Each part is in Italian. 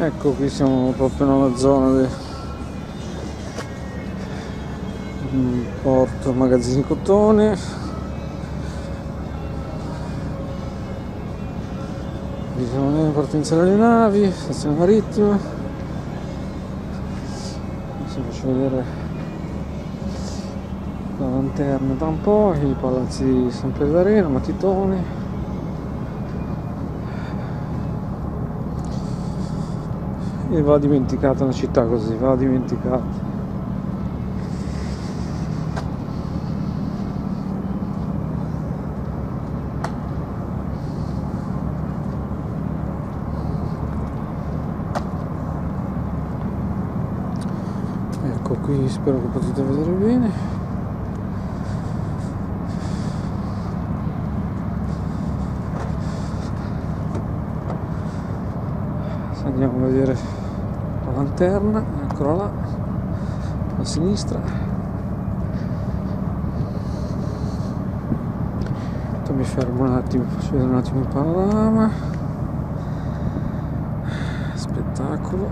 Ecco, qui siamo proprio nella zona del porto magazzini cotone. Qui siamo nella partenza delle navi, stazione marittima. Adesso faccio vedere la lanterna da un po', i palazzi di San Pesareno, Matitone. E va dimenticata una città così, va dimenticata. Ecco, qui spero che potete vedere bene. Andiamo a vedere la lanterna, eccola là, a sinistra. Mi fermo un attimo, faccio vedere un attimo il panorama. Spettacolo.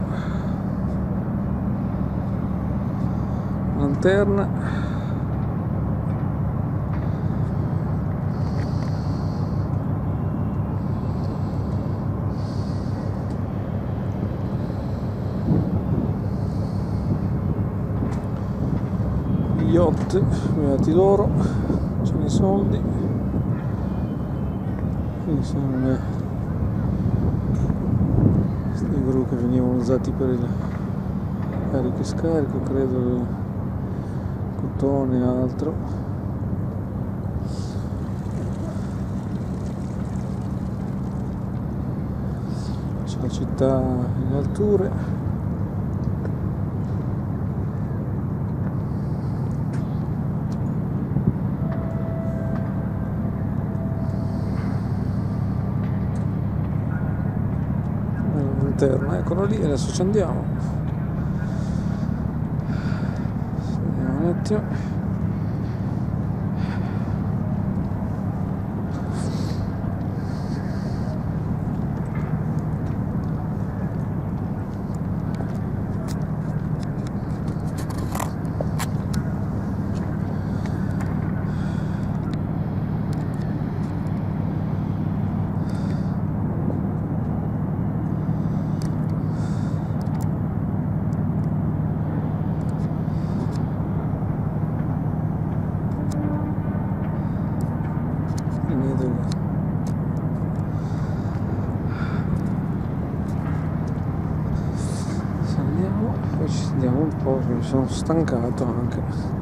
Lanterna. Yacht, beati loro, c'hanno i soldi. Quindi sono questi gru che venivano usati per il carico e scarico, credo, del cotone e altro. C'è la città in alture. Eccolo lì, adesso ci andiamo. Vediamo un attimo. Poi ci andiamo un po', mi sono stancato anche.